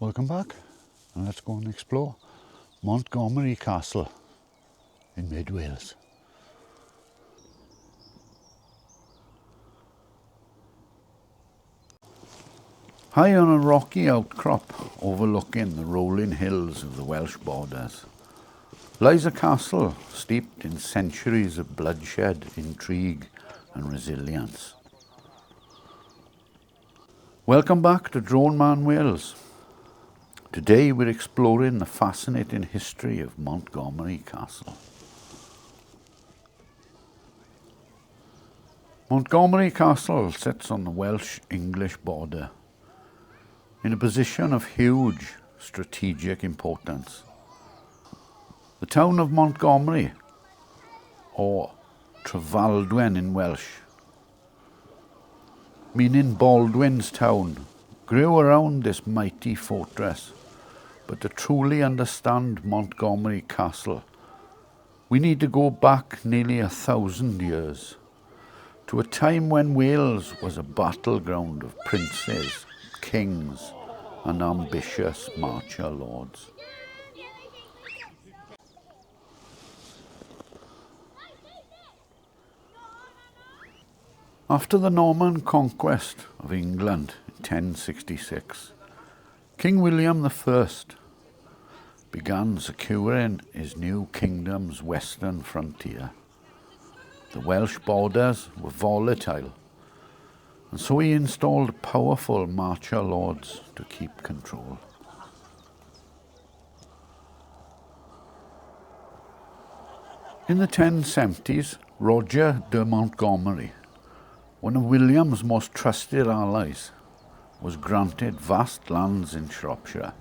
Welcome back, and let's go and explore Montgomery Castle in mid Wales. High on a rocky outcrop overlooking the rolling hills of the Welsh borders lies a castle steeped in centuries of bloodshed, intrigue and resilience. Welcome back to Drone Man Wales. Today we're exploring the fascinating history of Montgomery Castle. Montgomery Castle sits on the Welsh-English border in a position of huge strategic importance. The town of Montgomery, or Trefaldwyn in Welsh, meaning Baldwin's town, grew around this mighty fortress. But to truly understand Montgomery Castle, we need to go back nearly 1,000 years, to a time when Wales was a battleground of princes, kings and ambitious marcher lords. After the Norman conquest of England in 1066, King William I began securing his new kingdom's western frontier. The Welsh borders were volatile, and so he installed powerful marcher lords to keep control. In the 1070s, Roger de Montgomery, one of William's most trusted allies, was granted vast lands in Shropshire.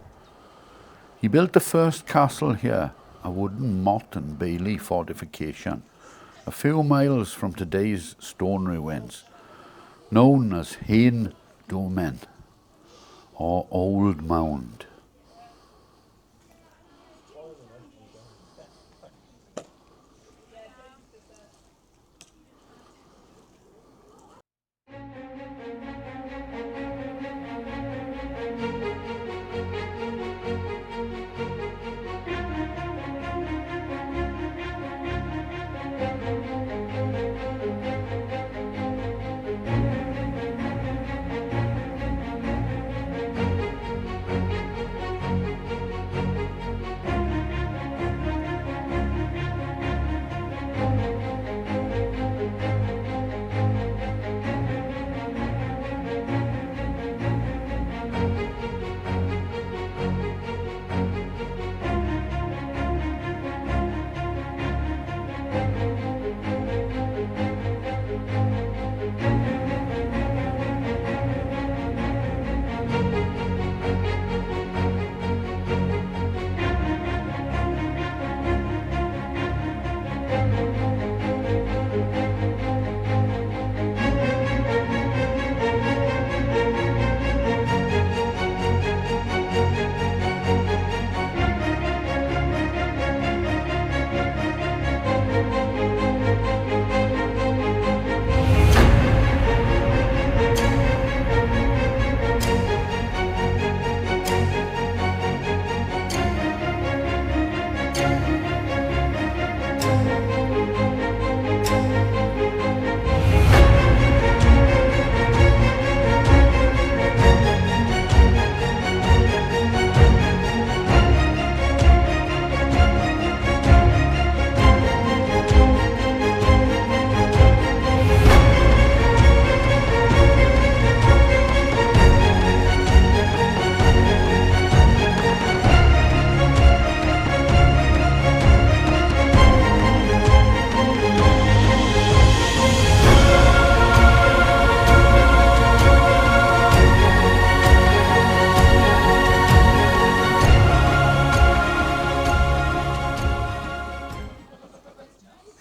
He built the first castle here, a wooden motte and bailey fortification, a few miles from today's stone ruins, known as Hen Domen, or Old Mound.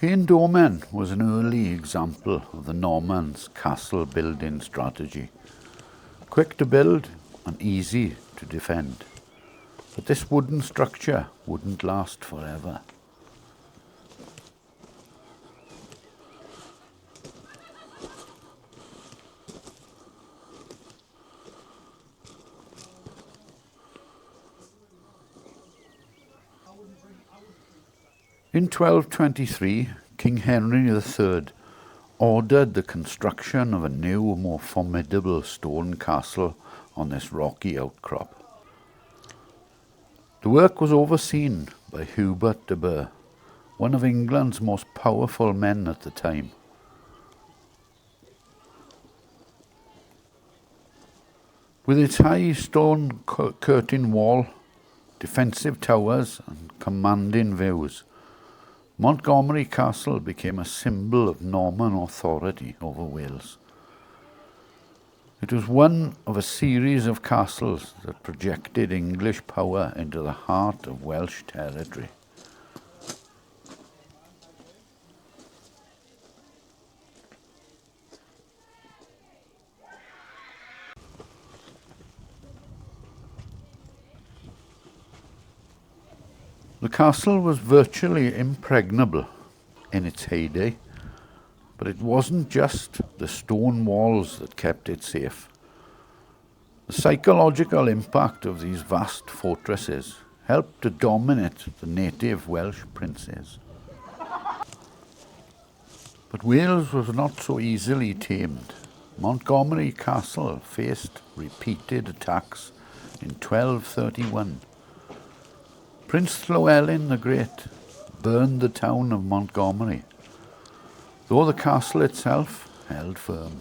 Hen Domen was an early example of the Normans' castle building strategy. Quick to build and easy to defend. But this wooden structure wouldn't last forever. In 1223, King Henry III ordered the construction of a new, more formidable stone castle on this rocky outcrop. The work was overseen by Hubert de Burgh, one of England's most powerful men at the time. With its high stone curtain wall, defensive towers and commanding views, Montgomery Castle became a symbol of Norman authority over Wales. It was one of a series of castles that projected English power into the heart of Welsh territory. The castle was virtually impregnable in its heyday, but it wasn't just the stone walls that kept it safe. The psychological impact of these vast fortresses helped to dominate the native Welsh princes. But Wales was not so easily tamed. Montgomery Castle faced repeated attacks in 1231. Prince Llewellyn the Great burned the town of Montgomery, though the castle itself held firm.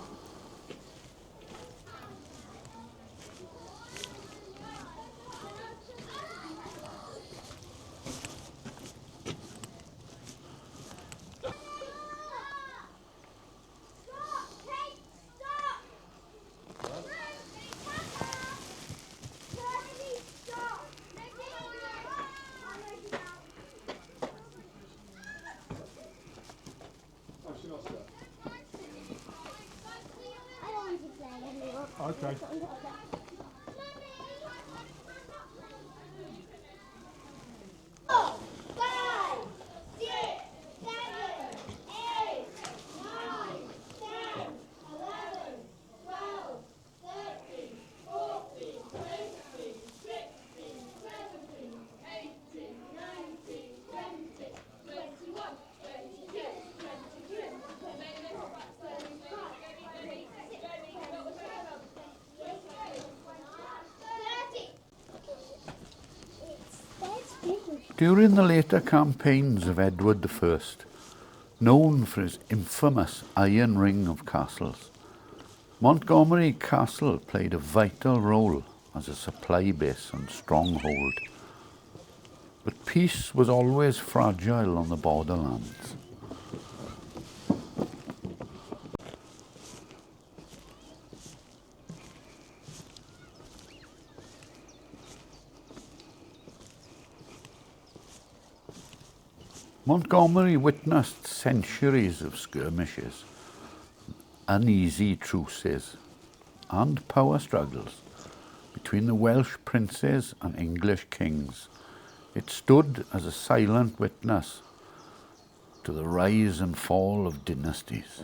Okay. During the later campaigns of Edward I, known for his infamous Iron Ring of castles, Montgomery Castle played a vital role as a supply base and stronghold. But peace was always fragile on the borderlands. Montgomery witnessed centuries of skirmishes, uneasy truces, and power struggles between the Welsh princes and English kings. It stood as a silent witness to the rise and fall of dynasties.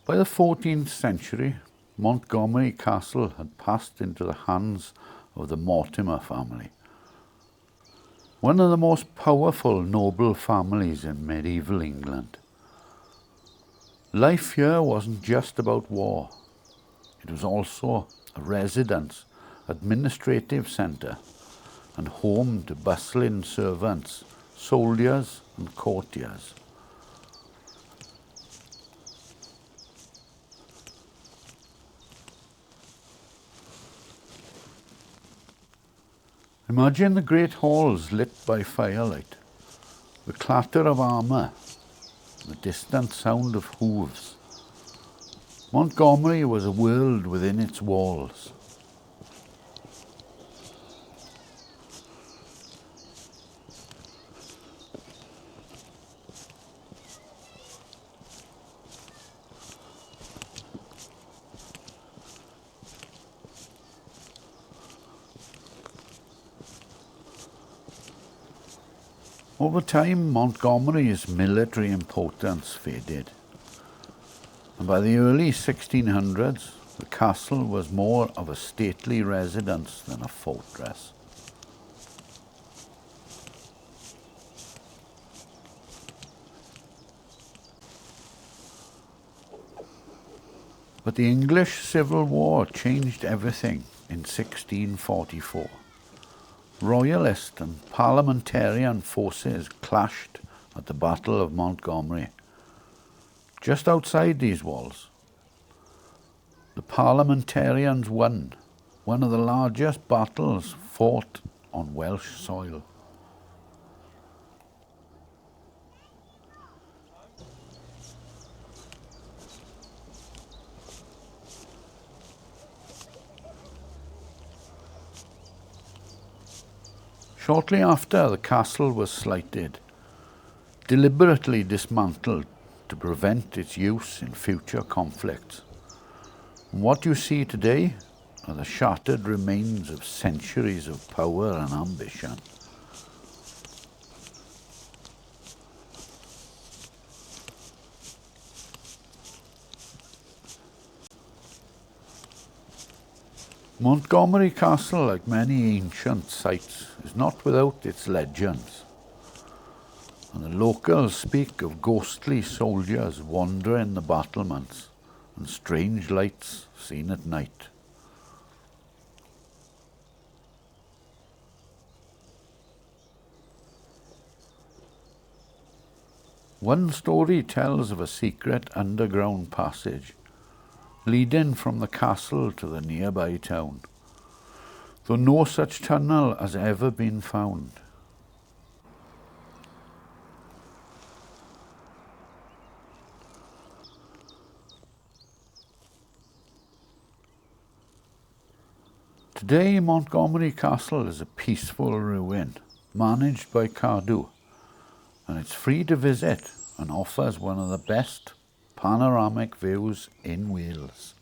By the 14th century, Montgomery Castle had passed into the hands of the Mortimer family, one of the most powerful noble families in medieval England. Life here wasn't just about war. It was also a residence, administrative centre, and home to bustling servants, soldiers and courtiers. Imagine the great halls lit by firelight, the clatter of armour, the distant sound of hooves. Montgomery was a world within its walls. Over time, Montgomery's military importance faded, and by the early 1600s, the castle was more of a stately residence than a fortress. But the English Civil War changed everything in 1644. Royalist and parliamentarian forces clashed at the Battle of Montgomery. Just outside these walls, the parliamentarians won one of the largest battles fought on Welsh soil. Shortly after, the castle was slighted, deliberately dismantled to prevent its use in future conflicts. And what you see today are the shattered remains of centuries of power and ambition. Montgomery Castle, like many ancient sites, is not without its legends. And the locals speak of ghostly soldiers wandering the battlements and strange lights seen at night. One story tells of a secret underground passage leading from the castle to the nearby town, though no such tunnel has ever been found. Today, Montgomery Castle is a peaceful ruin, managed by Cadw, and it's free to visit and offers one of the best panoramic views in Wales.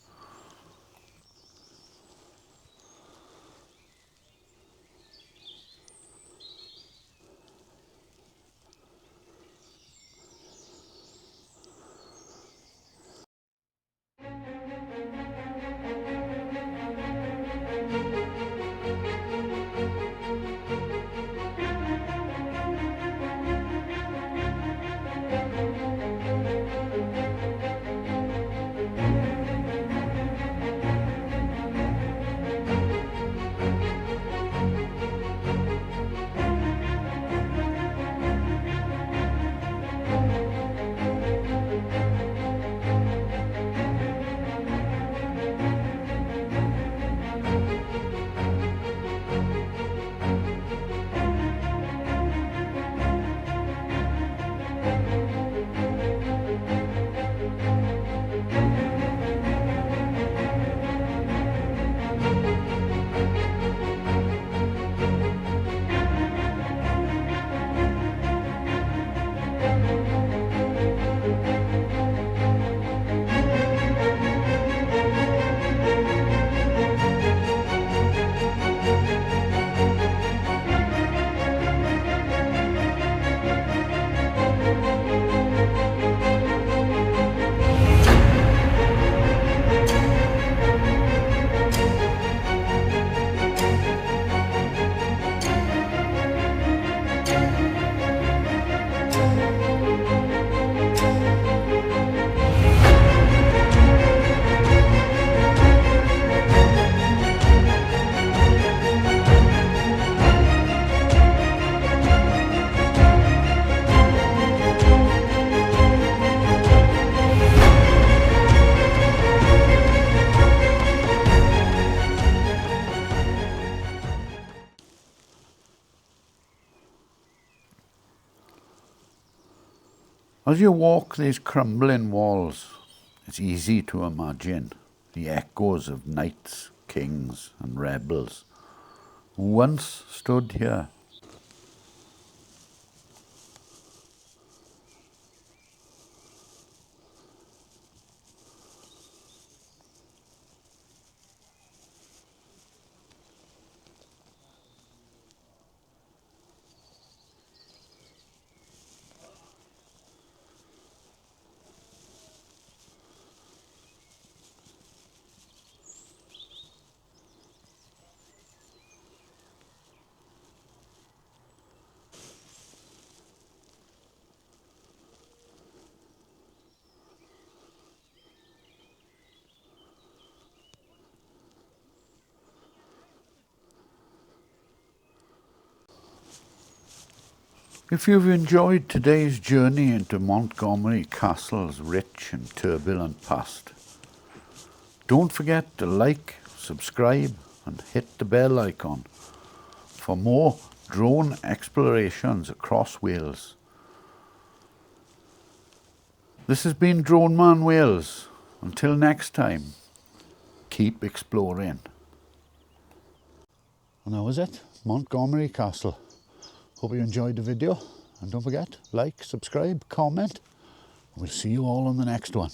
As you walk these crumbling walls, it's easy to imagine the echoes of knights, kings, and rebels who once stood here. If you've enjoyed today's journey into Montgomery Castle's rich and turbulent past, don't forget to like, subscribe and hit the bell icon for more drone explorations across Wales. This has been Drone Man Wales. Until next time, keep exploring. And that was it, Montgomery Castle. Hope you enjoyed the video, and don't forget, like, subscribe, comment. We'll see you all on the next one.